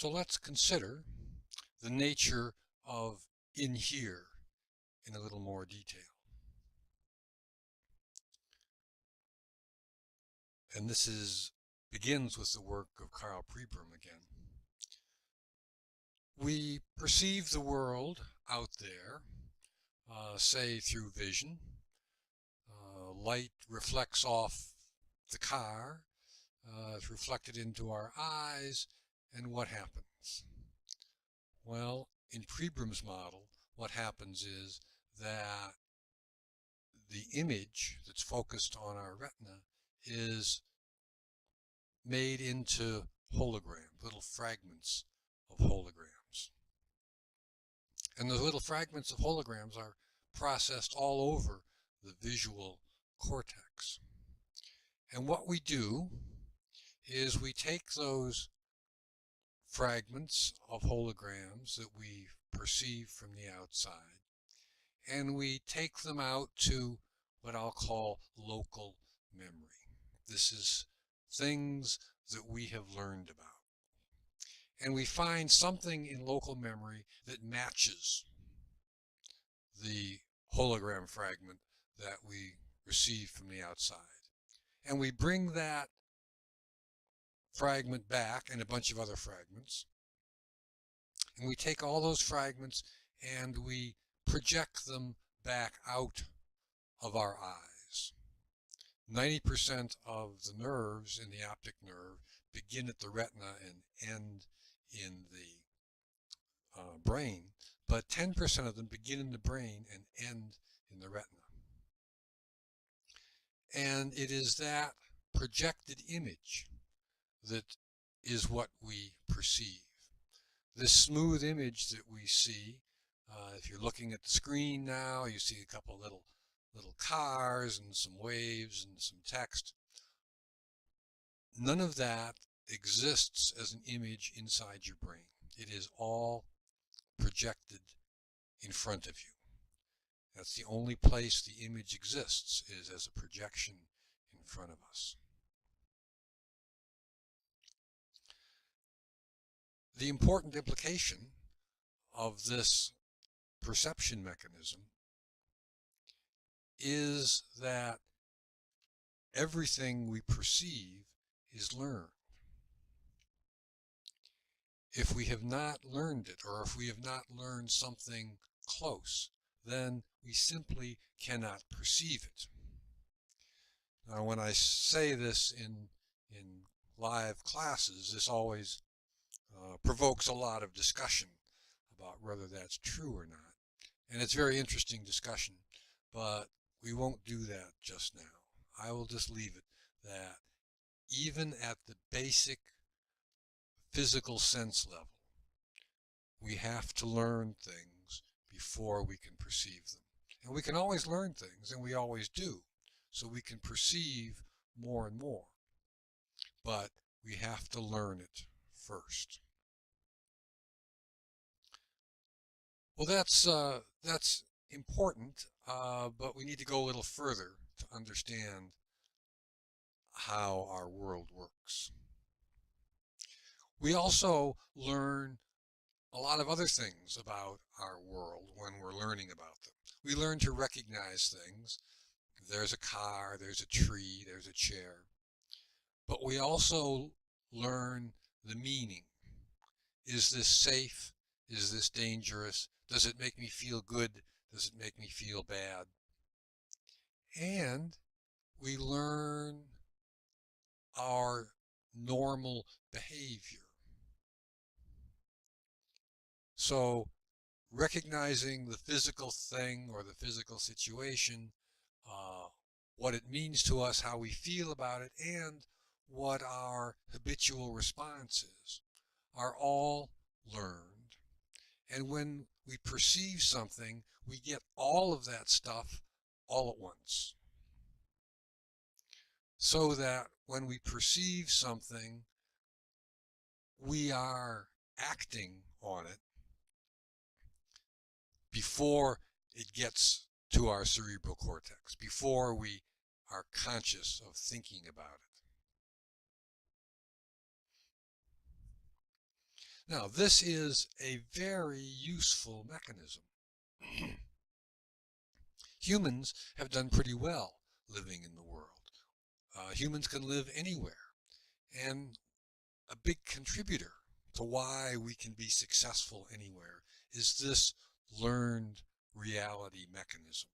So let's consider the nature of in here in a little more detail. And this begins with the work of Karl Pribram again. We perceive the world out there, say through vision. Light reflects off the car, it's reflected into our eyes, and what happens? Well, in Pribram's model, what happens is that the image that's focused on our retina is made into holograms, little fragments of holograms. And those little fragments of holograms are processed all over the visual cortex. And what we do is we take those fragments of holograms that we perceive from the outside, and we take them out to what I'll call local memory. This is things that we have learned about. And we find something in local memory that matches the hologram fragment that we receive from the outside. And we bring that fragment back and a bunch of other fragments. And we take all those fragments and we project them back out of our eyes. 90% of the nerves in the optic nerve begin at the retina and end in the brain, but 10% of them begin in the brain and end in the retina. And it is that projected image that is what we perceive. This smooth image that we see, if you're looking at the screen now, you see a couple little cars and some waves and some text. None of that exists as an image inside your brain. It is all projected in front of you. That's the only place the image exists, is as a projection in front of us. The important implication of this perception mechanism is that everything we perceive is learned. If we have not learned it, or if we have not learned something close, then we simply cannot perceive it. Now, when I say this in live classes, this always provokes a lot of discussion about whether that's true or not. And it's very interesting discussion, but we won't do that just now. I will just leave it that even at the basic physical sense level, we have to learn things before we can perceive them. And we can always learn things, and we always do, so we can perceive more and more. But we have to learn it first. Well, that's important, but we need to go a little further to understand how our world works. We also learn a lot of other things about our world when we're learning about them. We learn to recognize things. There's a car, there's a tree, there's a chair. But we also learn the meaning. Is this safe? Is this dangerous? Does it make me feel good? Does it make me feel bad? And we learn our normal behavior. So recognizing the physical thing or the physical situation, what it means to us, how we feel about it, and what our habitual response is, are all learned. And when we perceive something, we get all of that stuff all at once. So that when we perceive something, we are acting on it before it gets to our cerebral cortex, before we are conscious of thinking about it. Now, this is a very useful mechanism. Humans have done pretty well living in the world. Humans can live anywhere, and a big contributor to why we can be successful anywhere is this learned reality mechanism.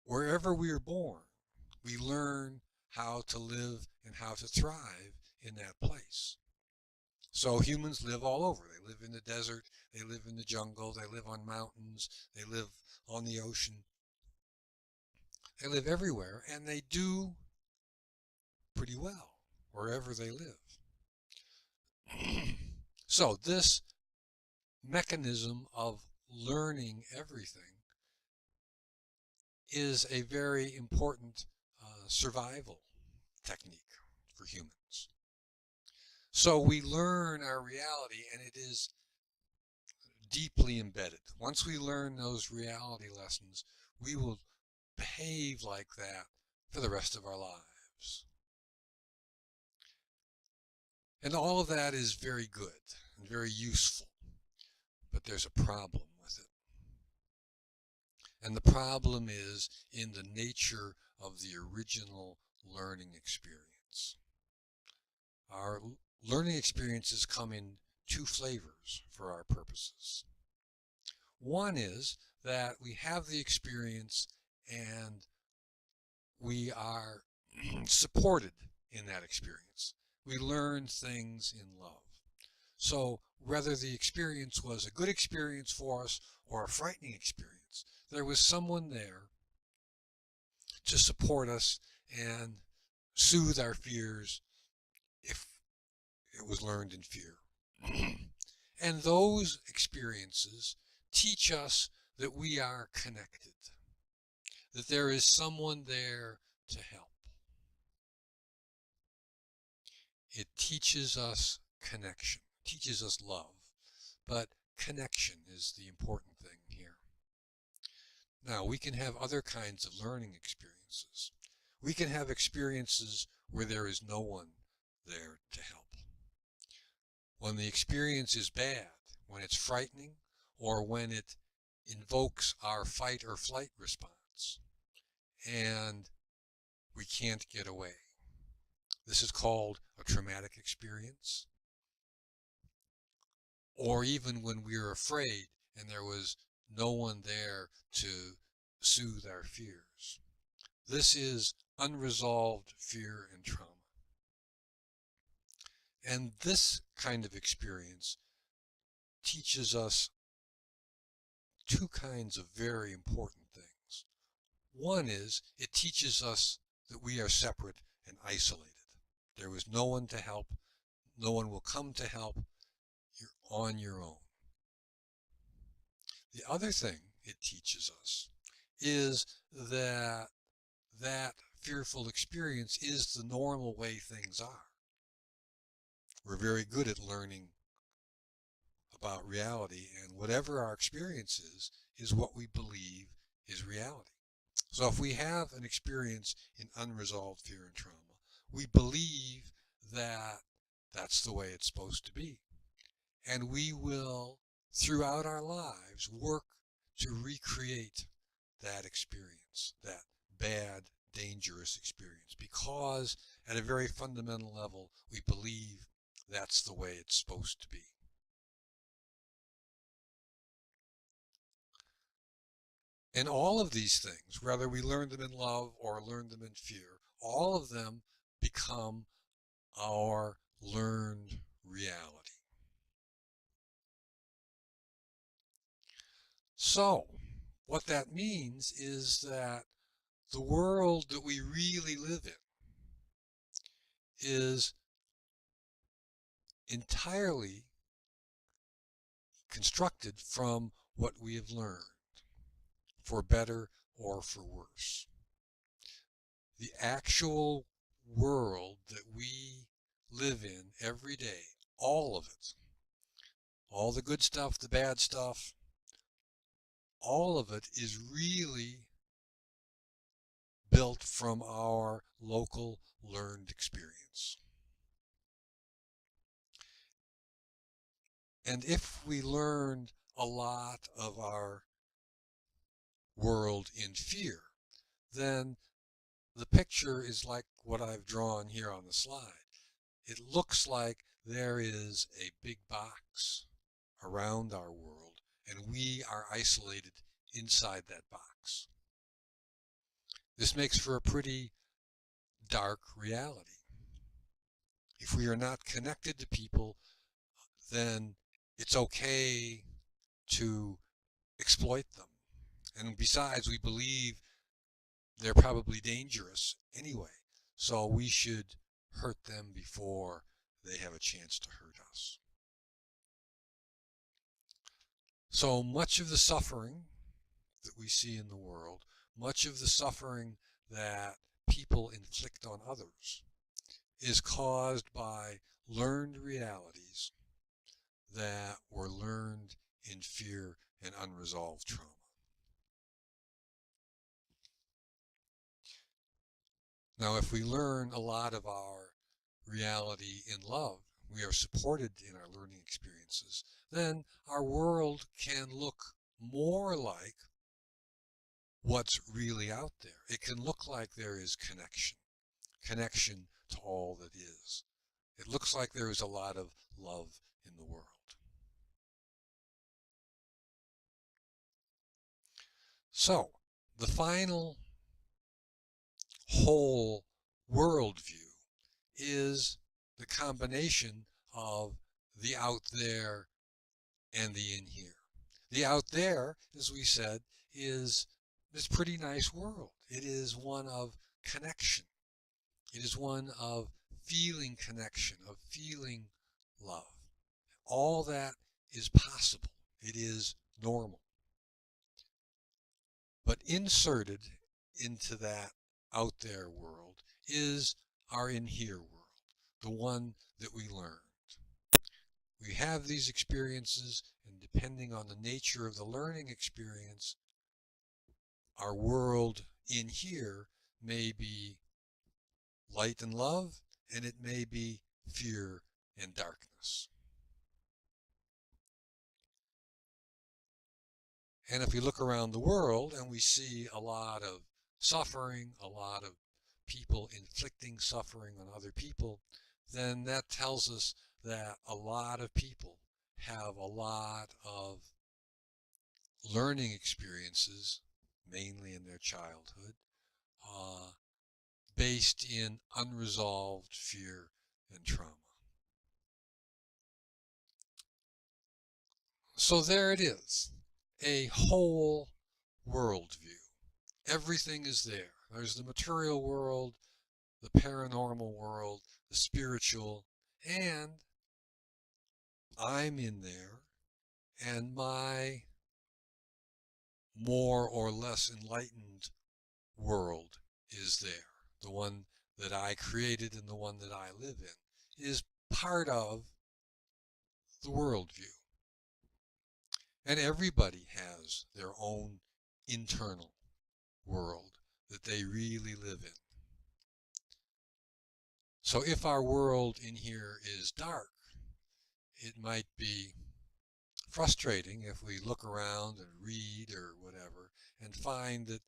Wherever we are born, we learn how to live and how to thrive in that place. So humans live all over. They live in the desert, they live in the jungle, they live on mountains, they live on the ocean. They live everywhere, and they do pretty well wherever they live. So this mechanism of learning everything is a very important survival technique for humans. So we learn our reality, and it is deeply embedded. Once we learn those reality lessons, we will behave like that for the rest of our lives. And all of that is very good and very useful, but there's a problem with it. And the problem is in the nature of the original learning experience. Our learning experiences come in two flavors for our purposes. One is that we have the experience and we are supported in that experience. We learn things in love. So whether the experience was a good experience for us or a frightening experience, there was someone there to support us and soothe our fears if it was learned in fear. And those experiences teach us that we are connected, that there is someone there to help. It teaches us connection, teaches us love, but connection is the important thing here. Now, we can have other kinds of learning experiences. We can have experiences where there is no one there to help. When the experience is bad, when it's frightening, or when it invokes our fight or flight response, and we can't get away. This is called a traumatic experience. Or even when we are afraid and there was no one there to soothe our fears. This is unresolved fear and trauma. And this kind of experience teaches us two kinds of very important things. One is it teaches us that we are separate and isolated. There was no one to help. No one will come to help. You're on your own. The other thing it teaches us is that that fearful experience is the normal way things are. We're very good at learning about reality, and whatever our experience is what we believe is reality. So if we have an experience in unresolved fear and trauma, we believe that that's the way it's supposed to be. And we will, throughout our lives, work to recreate that experience, that bad, dangerous experience, because at a very fundamental level, we believe that's the way it's supposed to be. And all of these things, whether we learn them in love or learn them in fear, all of them become our learned reality. So, what that means is that the world that we really live in is entirely constructed from what we have learned, for better or for worse. The actual world that we live in every day, all of it, all the good stuff, the bad stuff, all of it is really built from our local learned experience. And if we learned a lot of our world in fear, then the picture is like what I've drawn here on the slide. It looks like there is a big box around our world, and we are isolated inside that box. This makes for a pretty dark reality. If we are not connected to people, then it's okay to exploit them. And besides, we believe they're probably dangerous anyway, so we should hurt them before they have a chance to hurt us. So much of the suffering that we see in the world, much of the suffering that people inflict on others, is caused by learned realities that were learned in fear and unresolved trauma. Now, if we learn a lot of our reality in love, we are supported in our learning experiences, then our world can look more like what's really out there. It can look like there is connection to all that is. It looks like there is a lot of love in the world. So, the final whole worldview is the combination of the out there and the in here. The out there, as we said, is this pretty nice world. It is one of connection. It is one of feeling connection, of feeling love. All that is possible. It is normal. But inserted into that out there world is our in here world, the one that we learned. We have these experiences, and depending on the nature of the learning experience, our world in here may be light and love, and it may be fear and darkness. And if we look around the world and we see a lot of suffering, a lot of people inflicting suffering on other people, then that tells us that a lot of people have a lot of learning experiences, mainly in their childhood, based in unresolved fear and trauma. So there it is, a whole worldview. Everything is there. There's the material world, the paranormal world, the spiritual, and I'm in there, and my more or less enlightened world is there. The one that I created and the one that I live in is part of the worldview. And everybody has their own internal world that they really live in. So if our world in here is dark, it might be frustrating if we look around and read or whatever and find that,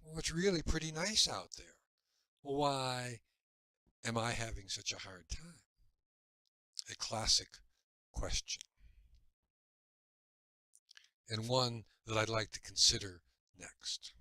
well, it's really pretty nice out there. Well, why am I having such a hard time? A classic question, and one that I'd like to consider next.